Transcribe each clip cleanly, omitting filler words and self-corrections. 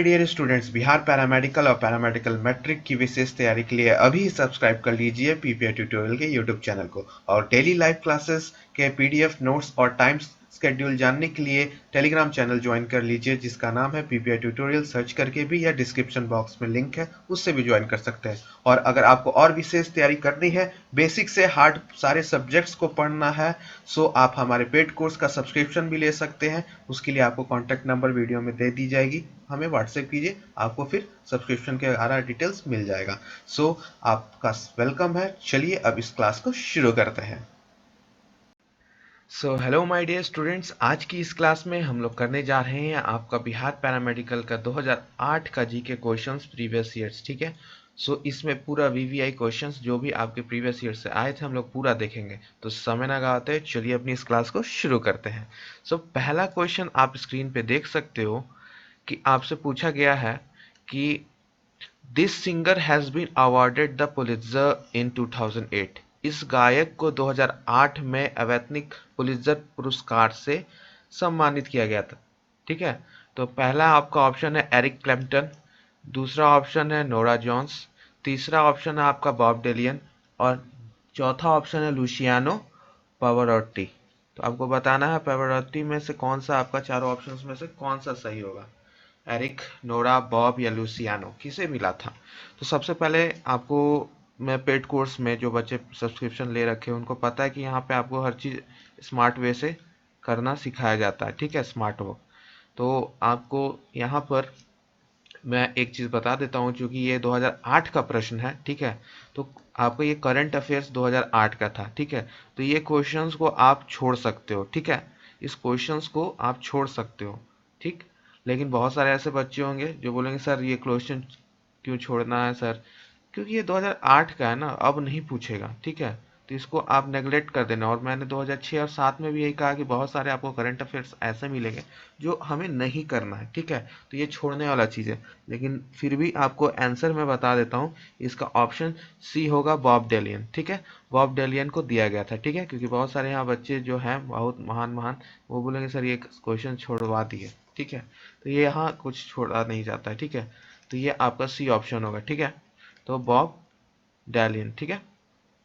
My dear students, Bihar paramedical और paramedical matric की विशेष तैयारी के लिए अभी सब्सक्राइब कर लीजिए पीपीआई ट्यूटोरियल के यूट्यूब चैनल को। और डेली लाइव क्लासेस के पीडीएफ नोट्स और टाइम शेड्यूल जानने के लिए टेलीग्राम चैनल ज्वाइन कर लीजिए जिसका नाम है पीपीआई ट्यूटोरियल। सर्च करके भी या डिस्क्रिप्शन बॉक्स में लिंक है, उससे भी ज्वाइन कर सकते हैं। और अगर आपको और विशेष तैयारी करनी है, बेसिक से हार्ड सारे सब्जेक्ट्स को पढ़ना है, सो आप हमारे पेड कोर्स का सब्सक्रिप्शन भी ले सकते हैं। उसके लिए आपको कॉन्टैक्ट नंबर वीडियो में दे दी जाएगी, हमें व्हाट्सएप कीजिए, आपको फिर सब्सक्रिप्शन के सारा डिटेल्स मिल जाएगा। सो आपका वेलकम है। चलिए अब इस क्लास को शुरू करते हैं। So hello my dear students, आज की इस क्लास में हम लोग करने जा रहे हैं आपका बिहार पैरामेडिकल का 2008 का जीके क्वेश्चंस प्रीवियस ईयर्स। ठीक है, सो इसमें पूरा वीवीआई क्वेश्चंस जो भी आपके प्रीवियस ईयर से आए थे हम लोग पूरा देखेंगे। तो समय ना गवाते चलिए अपनी इस क्लास को शुरू करते हैं। सो पहला क्वेश्चन आप स्क्रीन पे देख सकते हो कि आपसे पूछा गया है कि this singer has been awarded the Pulitzer in 2008। इस गायक को 2008 में अवैतनिक पुलित्जर पुरस्कार से सम्मानित किया गया था। ठीक है, तो पहला आपका ऑप्शन है एरिक क्लैप्टन, दूसरा ऑप्शन है नोरा जोन्स, तीसरा ऑप्शन है आपका बॉब डिलियन और चौथा ऑप्शन है लुसियानो पावारोटी। तो आपको बताना है पावारोटी में से कौन सा आपका चारों ऑप्शंस में से कौन सा सही होगा। एरिक, नोरा, बॉब या लुसियानो किसे मिला था। तो सबसे पहले आपको मैं पेड कोर्स में जो बच्चे सब्सक्रिप्शन ले रखे हैं उनको पता है कि यहाँ पे आपको हर चीज़ स्मार्ट वे से करना सिखाया जाता है। ठीक है, स्मार्ट वर्क। तो आपको यहाँ पर मैं एक चीज़ बता देता हूँ, क्योंकि ये 2008 का प्रश्न है। ठीक है, तो आपका ये करंट अफेयर्स 2008 का था। ठीक है, तो ये क्वेश्चंस को आप छोड़ सकते हो। ठीक है, इस क्वेश्चंस को आप छोड़ सकते हो। ठीक, लेकिन बहुत सारे ऐसे बच्चे होंगे जो बोलेंगे सर ये क्वेश्चन क्यों छोड़ना है सर, क्योंकि ये 2008 का है ना, अब नहीं पूछेगा। ठीक है, तो इसको आप नेगलेक्ट कर देना। और मैंने 2006 और 7 में भी यही कहा कि बहुत सारे आपको करंट अफेयर्स ऐसे मिलेंगे जो हमें नहीं करना है। ठीक है, तो ये छोड़ने वाला चीज़ है। लेकिन फिर भी आपको आंसर मैं बता देता हूँ, इसका ऑप्शन सी होगा बॉब डिलियन। ठीक है, बॉब डिलियन को दिया गया था। ठीक है, क्योंकि बहुत सारे यहाँ बच्चे जो हैं बहुत महान महान, वो बोलेंगे सर ये क्वेश्चन छोड़वा दिए। ठीक है, तो ये यहाँ कुछ छोड़ा नहीं जाता है। ठीक है, तो ये आपका सी ऑप्शन होगा। ठीक है, तो बॉब डिलियन। ठीक है,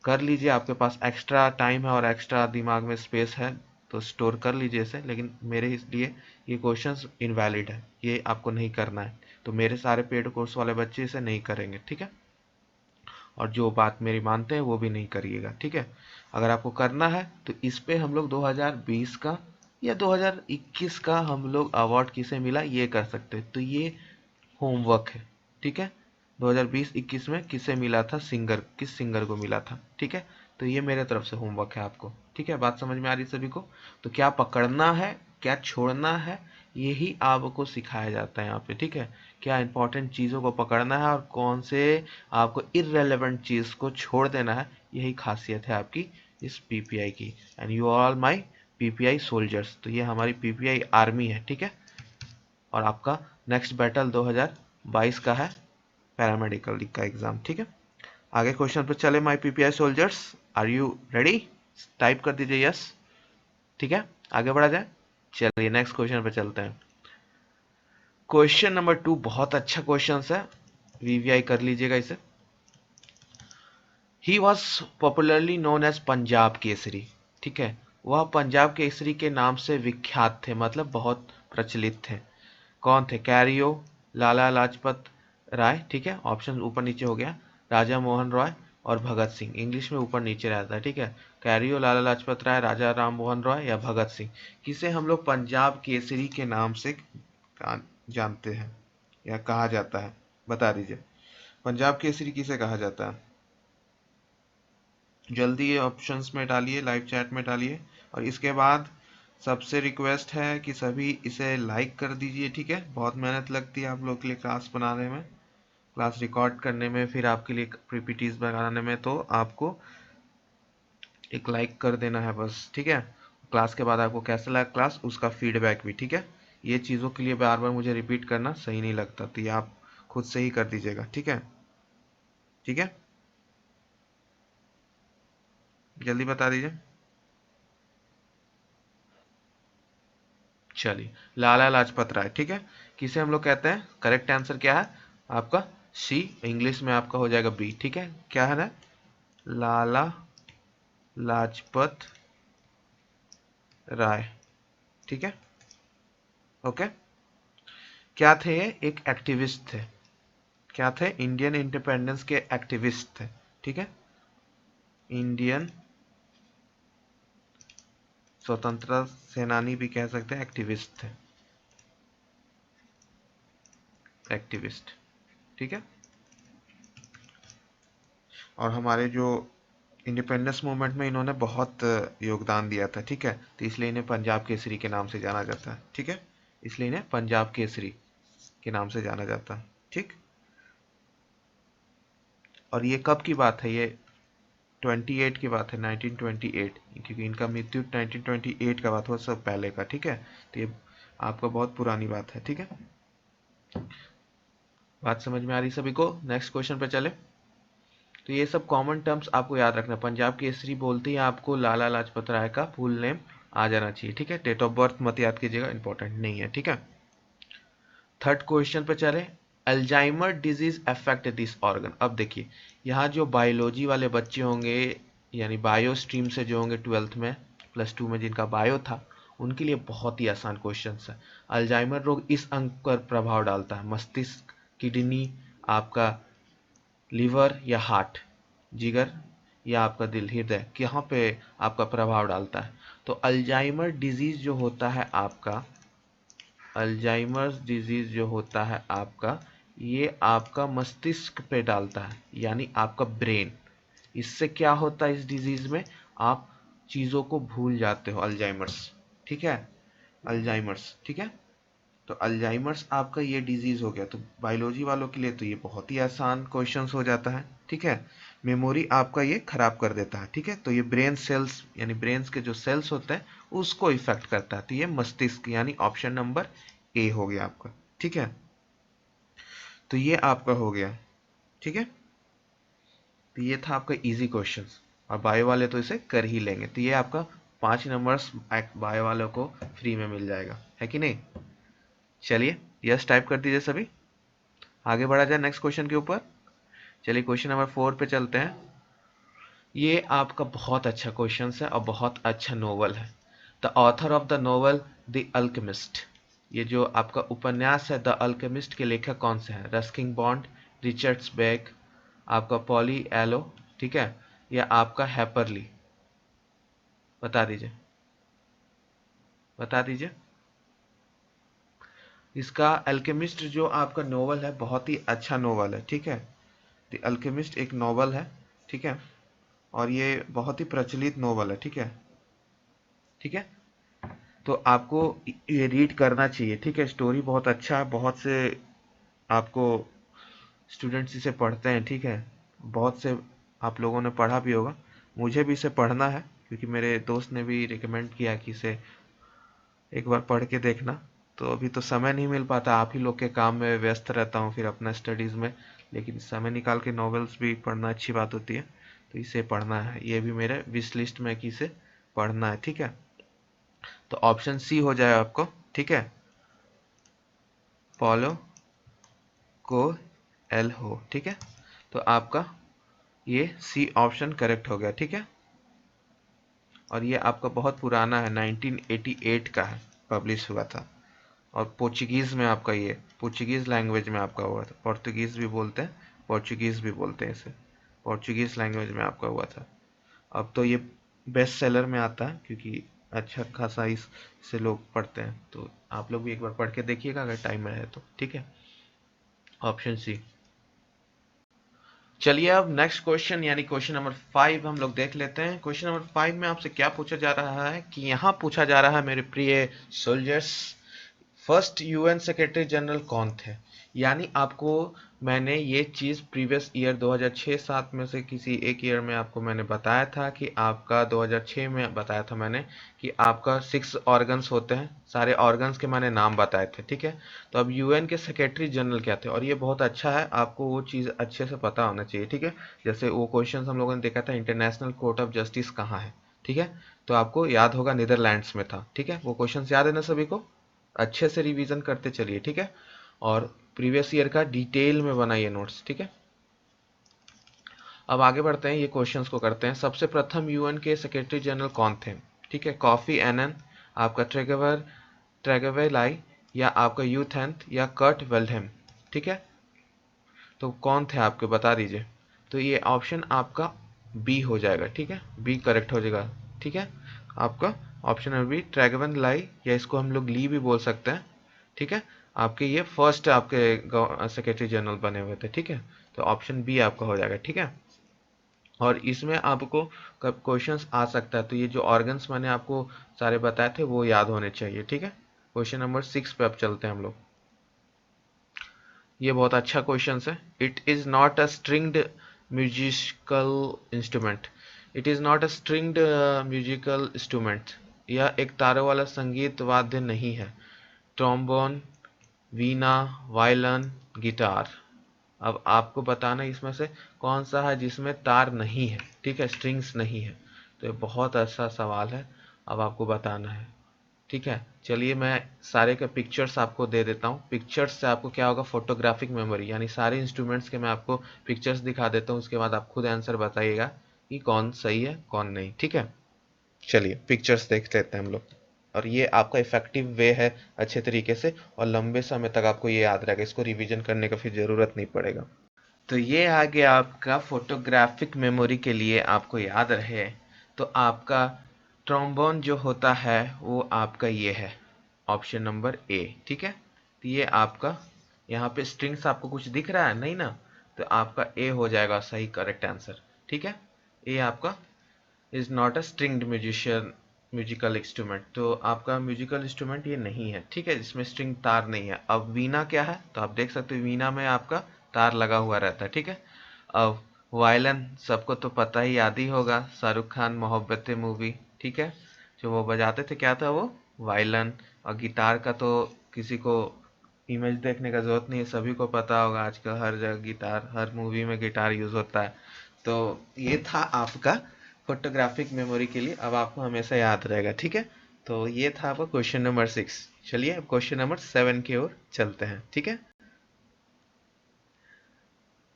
कर लीजिए, आपके पास एक्स्ट्रा टाइम है और एक्स्ट्रा दिमाग में स्पेस है तो स्टोर कर लीजिए इसे। लेकिन मेरे लिए ये क्वेश्चंस इनवैलिड है, ये आपको नहीं करना है। तो मेरे सारे पेड कोर्स वाले बच्चे इसे नहीं करेंगे। ठीक है, और जो बात मेरी मानते हैं वो भी नहीं करिएगा। ठीक है, अगर आपको करना है तो इस पे हम लोग 2020 का या 2021 का हम लोग अवार्ड किसे मिला ये कर सकते हैं। तो ये होमवर्क है। ठीक है, 2020-21 में किसे मिला था, सिंगर, किस सिंगर को मिला था। ठीक है, तो ये मेरे तरफ से होमवर्क है आपको। ठीक है, बात समझ में आ रही सभी को। तो क्या पकड़ना है क्या छोड़ना है यही आपको सिखाया जाता है यहाँ पे। ठीक है, क्या इंपॉर्टेंट चीज़ों को पकड़ना है और कौन से आपको इररेलेवेंट चीज़ को छोड़ देना है, यही खासियत है आपकी इस पीपीआई की। And you all my PPI soldiers, तो ये हमारी पीपीआई आर्मी है। ठीक है, और आपका नेक्स्ट बैटल 2022 का है पैरामेडिकल का एग्जाम। ठीक है, आगे क्वेश्चन पर चले। My PPI soldiers, are you ready? Type कर दीजिए यस। ठीक है, आगे बढ़ा जाए। चलिए नेक्स्ट क्वेश्चन पे चलते हैं। क्वेश्चन नंबर 2 बहुत अच्छा क्वेश्चन है, वीवीआई कर लीजिएगा इसे। He was popularly known as Punjab Kesari. ठीक है, वह पंजाब केसरी के नाम से विख्यात थे, मतलब बहुत प्रचलित थे। कौन थे? कैरियो, लाला लाजपत राय। ठीक है, ऑप्शन ऊपर नीचे हो गया। राजा मोहन रॉय और भगत सिंह, इंग्लिश में ऊपर नीचे रहता है। ठीक है, कैरियो, लाला लाजपत राय, राजा राम मोहन रॉय या भगत सिंह, किसे हम लोग पंजाब केसरी के नाम से जानते हैं या कहा जाता है, बता दीजिए। पंजाब केसरी किसे कहा जाता है? जल्दी ये ऑप्शंस में डालिए, लाइव चैट में डालिए। और इसके बाद सबसे रिक्वेस्ट है कि सभी इसे लाइक कर दीजिए। ठीक है, बहुत मेहनत लगती है आप लोग के लिए क्लास बनाने में, क्लास रिकॉर्ड करने में, फिर आपके लिए पीपीटीज बनाने में, तो आपको एक लाइक कर देना है बस। ठीक है, क्लास के बाद आपको कैसा लगा क्लास, उसका फीडबैक भी। ठीक है, ये चीज़ों के लिए बार बार मुझे रिपीट करना सही नहीं लगता, तो ये आप खुद से ही कर दीजिएगा। ठीक है, ठीक है, जल्दी बता दीजिए। चलिए, लाला लाजपत राय, ठीक है। किसे हम लोग कहते हैं? करेक्ट आंसर क्या है आपका? सी। इंग्लिश में आपका हो जाएगा बी, ठीक है। क्या है ना? लाला लाजपत राय, ठीक है। ओके। क्या थे ये? एक एक्टिविस्ट थे। क्या थे? इंडियन इंडिपेंडेंस के एक्टिविस्ट थे, ठीक है। इंडियन स्वतंत्रता सेनानी भी कह सकते हैं, एक्टिविस्ट थे, एक्टिविस्ट, ठीक है। और हमारे जो इंडिपेंडेंस मूवमेंट में इन्होंने बहुत योगदान दिया था, ठीक है। तो इसलिए इन्हें पंजाब केसरी के नाम से जाना जाता है, ठीक है। इसलिए इन्हें पंजाब केसरी के नाम से जाना जाता है, ठीक। और ये कब की बात है? ये 28 की बात है, 1928, क्योंकि इनका मृत्यु 1928 का बात हुआ, सब पहले का, ठीक है। तो ये आपका बहुत पुरानी बात है, ठीक है। बात समझ में आ रही सभी को? नेक्स्ट क्वेश्चन पे चले। तो ये सब कॉमन टर्म्स आपको याद रखना। पंजाब केसरी बोलते ही आपको लाला लाजपत राय का फुल नेम आ जाना चाहिए, ठीक है। डेट ऑफ बर्थ मत याद कीजिएगा, इंपॉर्टेंट नहीं है, ठीक है। थर्ड क्वेश्चन पे चले। Alzheimer disease affect this organ. अब देखिए, यहाँ जो बायोलॉजी वाले बच्चे होंगे, यानी बायो स्ट्रीम से जो होंगे 12th में, +2 में जिनका बायो था, उनके लिए बहुत ही आसान क्वेश्चन है। अल्जाइमर रोग इस अंग पर प्रभाव डालता है: मस्तिष्क, किडनी, आपका लीवर या हार्ट, जिगर या आपका दिल, हृदय, कहाँ पे आपका प्रभाव डालता है? तो अल्जाइमर डिजीज जो होता है आपका, अल्जाइमर्स डिजीज जो होता है आपका, ये आपका मस्तिष्क पे डालता है, यानी आपका ब्रेन। इससे क्या होता है? इस डिजीज में आप चीजों को भूल जाते हो, अल्जाइमर्स, ठीक है। अल्जाइमर्स, ठीक है। तो अल्जाइमर्स आपका ये डिजीज हो गया। तो बायोलॉजी वालों के लिए तो ये बहुत ही आसान क्वेश्चंस हो जाता है, ठीक है। मेमोरी आपका ये खराब कर देता है, ठीक है। तो ये ब्रेन सेल्स, यानी ब्रेन्स के जो सेल्स होते हैं उसको इफेक्ट करता है। तो ये मस्तिष्क, यानी ऑप्शन नंबर ए हो गया आपका, ठीक है। तो ये आपका हो गया, ठीक है। तो ये था आपका इजी क्वेश्चन, और बायो वाले तो इसे कर ही लेंगे। तो ये आपका 5 नंबर्स बायो वालों को फ्री में मिल जाएगा, है कि नहीं? चलिए यस टाइप कर दीजिए सभी, आगे बढ़ा जाए नेक्स्ट क्वेश्चन के ऊपर। चलिए क्वेश्चन नंबर 4 पे चलते हैं। ये आपका बहुत अच्छा क्वेश्चन है और बहुत अच्छा नोवेल है। The author of the novel the alchemist. ये जो आपका उपन्यास है द अल्केमिस्ट के लेखक कौन से हैं? रस्किन बॉन्ड, रिचर्ड्स बेक, आपका पॉली एलो, ठीक है, या आपका हैपरली? बता दीजिए, बता दीजिए। इसका अल्केमिस्ट जो आपका नोवेल है बहुत ही अच्छा नोवेल है, ठीक है। द अल्केमिस्ट एक नोवेल है, ठीक है, और ये बहुत ही प्रचलित नोवेल है, ठीक है, ठीक है। तो आपको ये रीड करना चाहिए, ठीक है। स्टोरी बहुत अच्छा है, बहुत से आपको स्टूडेंट्स इसे पढ़ते हैं, ठीक है। बहुत से आप लोगों ने पढ़ा भी होगा, मुझे भी इसे पढ़ना है, क्योंकि मेरे दोस्त ने भी रिकमेंड किया कि इसे एक बार पढ़ के देखना। तो अभी तो समय नहीं मिल पाता, आप ही लोग के काम में व्यस्त रहता हूँ, फिर अपना स्टडीज़ में। लेकिन समय निकाल के नॉवेल्स भी पढ़ना अच्छी बात होती है, तो इसे पढ़ना है। ये भी मेरे विश लिस्ट में कि इसे पढ़ना है, ठीक है। तो ऑप्शन सी हो जाए आपको, ठीक है, पॉलो को एल हो, ठीक है। तो आपका ये सी ऑप्शन करेक्ट हो गया, ठीक है। और ये आपका बहुत पुराना है, 1988 का है, पब्लिश हुआ था। और पोर्चुगीज़ में आपका, ये पोर्चुगीज़ लैंग्वेज में आपका हुआ था। पोर्तुगीज़ भी बोलते हैं, पोर्चुगीज़ भी बोलते हैं इसे। पोर्चुगीज़ लैंग्वेज में आपका हुआ था। अब तो ये बेस्ट सेलर में आता है, क्योंकि अच्छा खासा इसे लोग पढ़ते हैं। तो आप लोग भी एक बार पढ़ के देखिएगा अगर टाइम रहे तो, ठीक है। Option C. चलिए अब नेक्स्ट क्वेश्चन, यानी क्वेश्चन नंबर 5 हम लोग देख लेते हैं। क्वेश्चन नंबर 5 में आपसे क्या पूछा जा रहा है कि यहाँ पूछा जा रहा है मेरे प्रिय soldiers, first UN secretary general कौन थे? यानी आपको मैंने ये चीज़ प्रीवियस ईयर 2006-7 में से किसी एक ईयर में आपको मैंने बताया था कि आपका 2006 में बताया था मैंने कि आपका 6 ऑर्गन्स होते हैं, सारे ऑर्गन्स के मैंने नाम बताए थे, ठीक है। तो अब यूएन के सेक्रेटरी जनरल क्या थे? और ये बहुत अच्छा है, आपको वो चीज़ अच्छे से पता होना चाहिए, ठीक है। जैसे वो क्वेश्चन हम लोगों ने देखा था, इंटरनेशनल कोर्ट ऑफ जस्टिस कहाँ है, ठीक है। तो आपको याद होगा नीदरलैंड्स में था, ठीक है। वो क्वेश्चन याद है ना सभी को? अच्छे से रिवीजन करते चलिए, ठीक है, और प्रीवियस ईयर का डिटेल में बनाइए नोट्स, ठीक है। अब आगे बढ़ते हैं, ये क्वेश्चंस को करते हैं। सबसे प्रथम यूएन के सेक्रेटरी जनरल कौन थे? ठीक है, कॉफी एनन, आपका ट्रेगेवेलाई, या आपका यूथेंथ, या कर्ट वेल्डहेम, ठीक है। तो कौन थे आपके, बता दीजिए। तो ये ऑप्शन आपका बी हो जाएगा, ठीक है, बी करेक्ट हो जाएगा, ठीक है। आपका ऑप्शन नंबर बी ट्रेगेवेलाई, या इसको हम लोग ली भी बोल सकते हैं, ठीक है। आपके ये फर्स्ट आपके सेक्रेटरी जनरल बने हुए थे, ठीक है। तो ऑप्शन बी आपका हो जाएगा, ठीक है। और इसमें आपको कब क्वेश्चंस आ सकता है, तो ये जो ऑर्गन्स मैंने आपको सारे बताए थे वो याद होने चाहिए, ठीक है। क्वेश्चन नंबर 6 पे अब चलते हैं हम लोग। ये बहुत अच्छा क्वेश्चन है। It is not a stringed musical instrument. It is not a stringed musical instrument. यह एक तारों वाला संगीत वाद्य नहीं है। ट्रोम्बोन, वीणा, वायलिन, गिटार। अब आपको बताना इसमें से कौन सा है जिसमें तार नहीं है, ठीक है, स्ट्रिंग्स नहीं है। तो ये बहुत अच्छा सवाल है, अब आपको बताना है, ठीक है। चलिए मैं सारे के पिक्चर्स आपको दे देता हूँ। पिक्चर्स से आपको क्या होगा, फोटोग्राफिक मेमोरी, यानी सारे इंस्ट्रूमेंट्स के मैं आपको पिक्चर्स दिखा देता हूँ, उसके बाद आप खुद आंसर बताइएगा कि कौन सही है कौन नहीं, ठीक है। चलिए पिक्चर्स देख लेते हैं हम लोग, और ये आपका इफेक्टिव वे है अच्छे तरीके से, और लंबे समय तक आपको ये याद रहेगा, इसको रिवीजन करने का फिर ज़रूरत नहीं पड़ेगा। तो ये आ गया आपका फोटोग्राफिक मेमोरी के लिए, आपको याद रहे। तो आपका ट्रोम्बोन जो होता है वो आपका ये है, ऑप्शन नंबर ए, ठीक है। तो ये आपका, यहाँ पे स्ट्रिंग्स आपको कुछ दिख रहा है नहीं ना, तो आपका ए हो जाएगा सही करेक्ट आंसर, ठीक है। ए आपका is not a stringed musician musical instrument, तो आपका म्यूजिकल इंस्ट्रूमेंट ये नहीं है, ठीक है, जिसमें स्ट्रिंग तार नहीं है। अब वीणा क्या है, तो आप देख सकते हो वीणा में आपका तार लगा हुआ रहता है, ठीक है। अब वायलिन सबको तो पता ही, याद ही होगा, शाहरुख खान मोहब्बतें मूवी, ठीक है, जो वो बजाते थे क्या था वो, वायलिन। और गिटार का तो किसी को इमेज देखने का जरूरत नहीं है, सभी को पता होगा, आजकल हर जगह गिटार, हर मूवी में गिटार यूज होता है। तो ये था आपका फोटोग्राफिक मेमोरी के लिए, अब आपको हमेशा याद रहेगा, ठीक है। तो ये था आपका क्वेश्चन नंबर 6। चलिए अब क्वेश्चन नंबर 7 की ओर चलते हैं, ठीक है।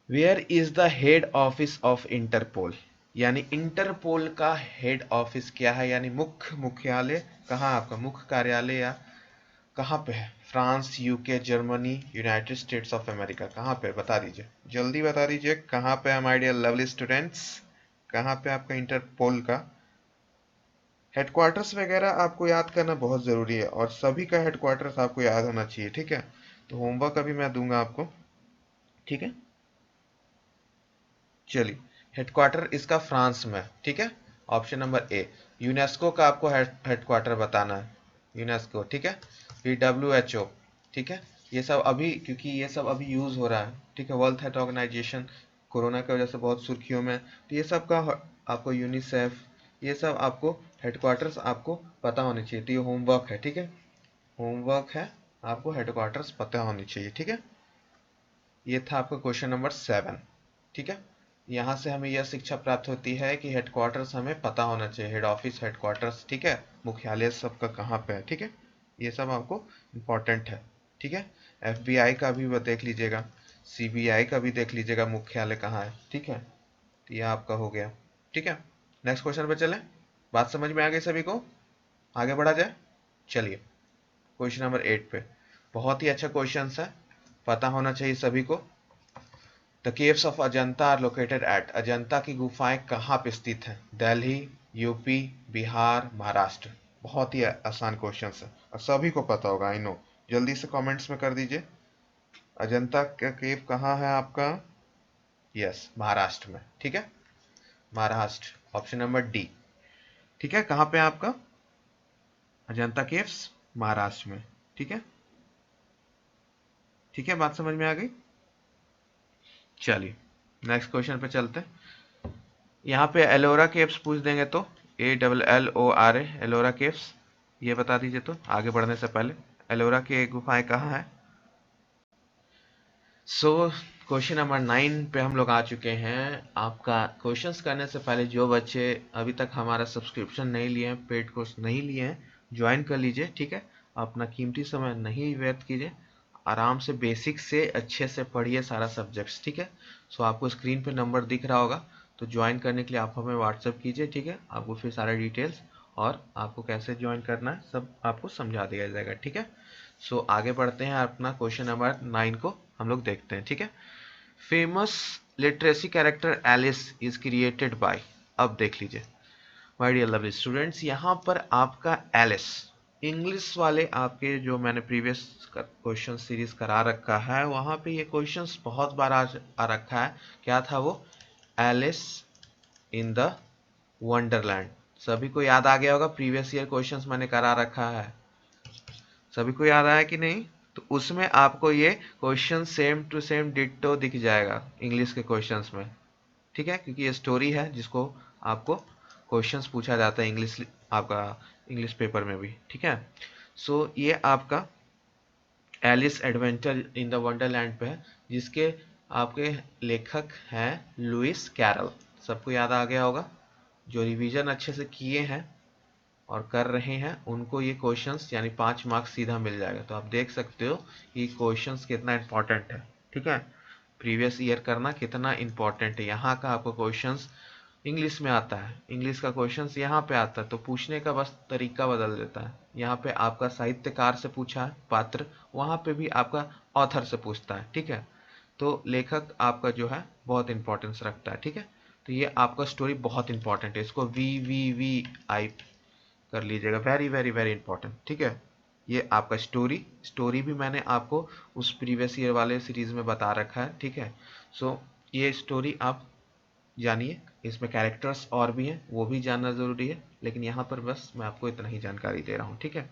Where is the head office of Interpol, यानी इंटरपोल का हेड ऑफिस क्या है, यानी मुख्यालय कहाँ, आपका मुख्य कार्यालय या कहाँ पे है? France, UK, Germany, United states of America, कहाँ पे बता दीजिए, जल्दी बता दीजिए कहाँ पे है माय डियर लवली स्टूडेंट्स, कहाँ पे आपका इंटरपोल का हेडक्वार्टर्स वगैरह आपको याद करना बहुत ज़रूरी है, और सभी का हेडक्वार्टर्स आपको याद होना चाहिए, ठीक है। तो होमवर्क अभी मैं दूंगा आपको, ठीक है। चलिए, हेडक्वार्टर इसका फ्रांस में, ठीक है, ऑप्शन नंबर ए। यूनेस्को का आपको हेडक्वार्टर बताना है, यूनेस्को, ठीक है। फिर WHO, ठीक है। ये सब अभी, क्योंकि ये सब अभी यूज हो रहा है, ठीक है, वर्ल्ड हेल्थ ऑर्गेनाइजेशन कोरोना की वजह से बहुत सुर्खियों में, तो ये सब का आपको यूनिसेफ, ये सब आपको हेडक्वार्टर्स आपको पता होने चाहिए, तो ये होमवर्क है, ठीक है, होमवर्क है, आपको हेडक्वार्टर्स पता होनी चाहिए, ठीक है। ये था आपका क्वेश्चन नंबर 7, ठीक है। यहाँ से हमें यह शिक्षा प्राप्त होती है कि हेडक्वार्टर्स हमें पता होना चाहिए, हेड ऑफिस, हेडक्वार्टर्स, ठीक है, मुख्यालय सबका कहाँ पे है, ठीक है। ये सब आपको इम्पोर्टेंट है, ठीक है। FBI का भी वो देख लीजिएगा, CBI का भी देख लीजिएगा मुख्यालय कहाँ है, ठीक है। तो ये आपका हो गया, ठीक है। नेक्स्ट क्वेश्चन पे चलें, बात समझ में आ गई सभी को, आगे बढ़ा जाए। चलिए क्वेश्चन नंबर 8 पे, बहुत ही अच्छा क्वेश्चन है, पता होना चाहिए सभी को। The caves of Ajanta are located at, Ajanta की गुफाएं कहाँ पे स्थित हैं? दिल्ली, यूपी, बिहार, महाराष्ट्र। बहुत ही आसान क्वेश्चन है और सभी को पता होगा, आई नो। जल्दी से कमेंट्स में कर दीजिए, अजंता का केव कहाँ है आपका? यस, महाराष्ट्र में, ठीक है, महाराष्ट्र, ऑप्शन नंबर डी, ठीक है। कहाँ पे है आपका अजंता केव्स? महाराष्ट्र में, ठीक है, ठीक है, बात समझ में आ गई। चलिए नेक्स्ट क्वेश्चन पे चलते हैं। यहाँ पे एलोरा केव्स पूछ देंगे तो ALLORA, एलोरा केव्स, ये बता दीजिए। तो आगे बढ़ने से पहले एलोरा की गुफाएं कहाँ है? सो क्वेश्चन नंबर 9 पे हम लोग आ चुके हैं। आपका क्वेश्चंस करने से पहले जो बच्चे अभी तक हमारा सब्सक्रिप्शन नहीं लिए हैं, पेड कोर्स नहीं लिए हैं, ज्वाइन कर लीजिए, ठीक है। अपना कीमती समय नहीं व्यर्थ कीजिए, आराम से बेसिक से अच्छे से पढ़िए सारा सब्जेक्ट्स, ठीक है। सो आपको स्क्रीन पे नंबर दिख रहा होगा, तो ज्वाइन करने के लिए आप हमें व्हाट्सअप कीजिए, ठीक है। आपको फिर सारे डिटेल्स और आपको कैसे ज्वाइन करना है सब आपको समझा दिया जाएगा, ठीक है। सो आगे बढ़ते हैं, अपना क्वेश्चन नंबर 9 को हम लोग देखते हैं, ठीक है। Famous literacy character Alice is created by, अब देख लीजिए माय डियर लवली स्टूडेंट्स, यहाँ पर आपका एलिस इंग्लिश वाले आपके जो मैंने प्रीवियस क्वेश्चन सीरीज करा रखा है वहाँ पे ये क्वेश्चंस बहुत बार आ रखा है। क्या था वो? Alice in the Wonderland. सभी को याद आ गया होगा, प्रीवियस ईयर क्वेश्चंस मैंने करा रखा है, सभी को याद आया कि नहीं? तो उसमें आपको ये question same to same ditto दिख जाएगा इंग्लिश के क्वेश्चंस में, ठीक है, क्योंकि ये स्टोरी है जिसको आपको क्वेश्चंस पूछा जाता है इंग्लिश, आपका इंग्लिश पेपर में भी, ठीक है। सो ये आपका Alice adventure in the Wonderland पे है, जिसके आपके लेखक हैं लुइस कैरल। सबको याद आ गया होगा, जो रिवीजन अच्छे से किए हैं और कर रहे हैं उनको ये क्वेश्चंस यानी 5 मार्क्स सीधा मिल जाएगा। तो आप देख सकते हो कि क्वेश्चंस कितना इंपॉर्टेंट है, ठीक है। प्रीवियस ईयर करना कितना इंपॉर्टेंट है, यहाँ का आपको क्वेश्चंस इंग्लिश में आता है, इंग्लिश का क्वेश्चंस यहाँ पे आता है, तो पूछने का बस तरीका बदल देता है। यहाँ पे आपका साहित्यकार से पूछा है पात्र, वहाँ पे भी आपका ऑथर से पूछता है, ठीक है। तो लेखक आपका जो है बहुत इंपॉर्टेंस रखता है, ठीक है। तो ये आपका स्टोरी बहुत इंपॉर्टेंट है, इसको VVVI कर लीजिएगा, वेरी वेरी वेरी इंपॉर्टेंट, ठीक है। ये आपका स्टोरी भी मैंने आपको उस प्रीवियस ईयर वाले सीरीज में बता रखा है, ठीक है। सो ये स्टोरी आप जानिए, इसमें कैरेक्टर्स और भी हैं वो भी जानना ज़रूरी है, लेकिन यहाँ पर बस मैं आपको इतना ही जानकारी दे रहा हूँ, ठीक है।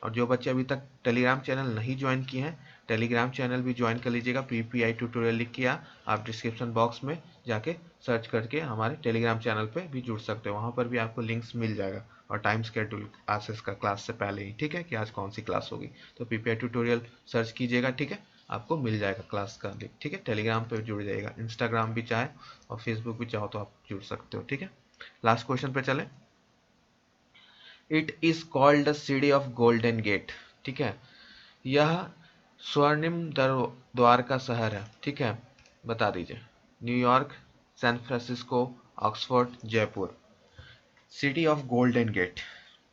और जो बच्चे अभी तक टेलीग्राम चैनल नहीं ज्वाइन किए हैं, टेलीग्राम चैनल भी ज्वाइन कर लीजिएगा, PPI ट्यूटोरियल लिख के आप डिस्क्रिप्शन बॉक्स में जाके सर्च करके हमारे टेलीग्राम चैनल पे भी जुड़ सकते हो, वहाँ पर भी आपको लिंक्स मिल जाएगा और टाइम स्केड्यूल क्लासेस का क्लास से पहले ही, ठीक है, कि आज कौन सी क्लास होगी। तो PPI ट्यूटोरियल सर्च कीजिएगा, ठीक है, आपको मिल जाएगा क्लास का लिंक, ठीक है। टेलीग्राम पे जुड़ जाएगा, इंस्टाग्राम भी चाहे और फेसबुक भी चाहो तो आप जुड़ सकते हो, ठीक है। लास्ट क्वेश्चन पे चले। It is called the city of golden gate, ठीक है। यह स्वर्णिम द्वार का शहर है, ठीक है। बता दीजिए, New York, San Francisco, Oxford, Jaipur. City of golden gate,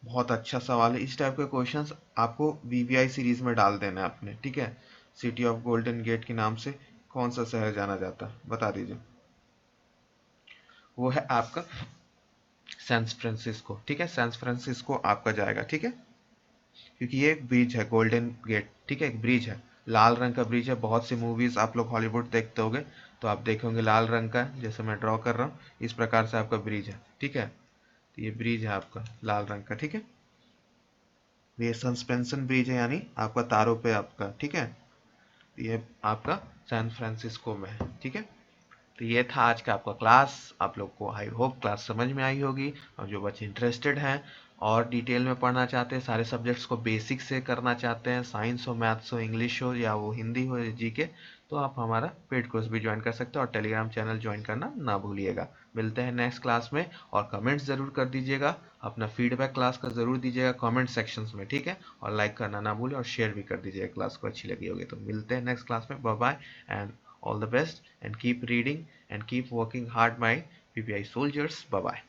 बहुत अच्छा सवाल है। इस टाइप के क्वेश्चंस आपको VVI सीरीज में डाल देना है आपने, ठीक है। सिटी ऑफ गोल्डन गेट के नाम से कौन सा शहर जाना जाता है, बता दीजिए। वो है आपका सैन फ्रांसिस्को, ठीक है, सैन फ्रांसिस्को आपका जाएगा, ठीक है। क्योंकि ये एक ब्रिज है, गोल्डन गेट, ठीक है, एक ब्रिज है, लाल रंग का ब्रिज है। बहुत सी मूवीज आप लोग हॉलीवुड देखते होंगे तो आप देखेंगे लाल रंग का, जैसे मैं ड्रॉ कर रहा हूँ इस प्रकार से आपका ब्रिज है, ठीक है। तो ये ब्रिज है आपका लाल रंग का, ठीक है। ये सस्पेंशन ब्रिज है, यानी आपका तारों पे आपका, ठीक है। ये आपका सैन फ्रांसिस्को में है, ठीक है। तो ये था आज का आपका क्लास, आप लोग को आई होप क्लास समझ में आई होगी। और जो बच्चे इंटरेस्टेड हैं और डिटेल में पढ़ना चाहते हैं, सारे सब्जेक्ट्स को बेसिक से करना चाहते हैं, साइंस हो, मैथ्स हो, इंग्लिश हो, या वो हिंदी हो या जीके, तो आप हमारा पेड कोर्स भी ज्वाइन कर सकते हो और टेलीग्राम चैनल ज्वाइन करना ना भूलिएगा। मिलते हैं नेक्स्ट क्लास में, और कमेंट्स ज़रूर कर दीजिएगा, अपना फीडबैक क्लास का ज़रूर दीजिएगा कमेंट सेक्शंस में, ठीक है। और लाइक करना ना भूलें और शेयर भी कर दीजिएगा, क्लास को अच्छी लगी होगी तो। मिलते हैं नेक्स्ट क्लास में, bye bye and all the best, and keep reading and keep working hard, my PPI soldiers. Bye bye.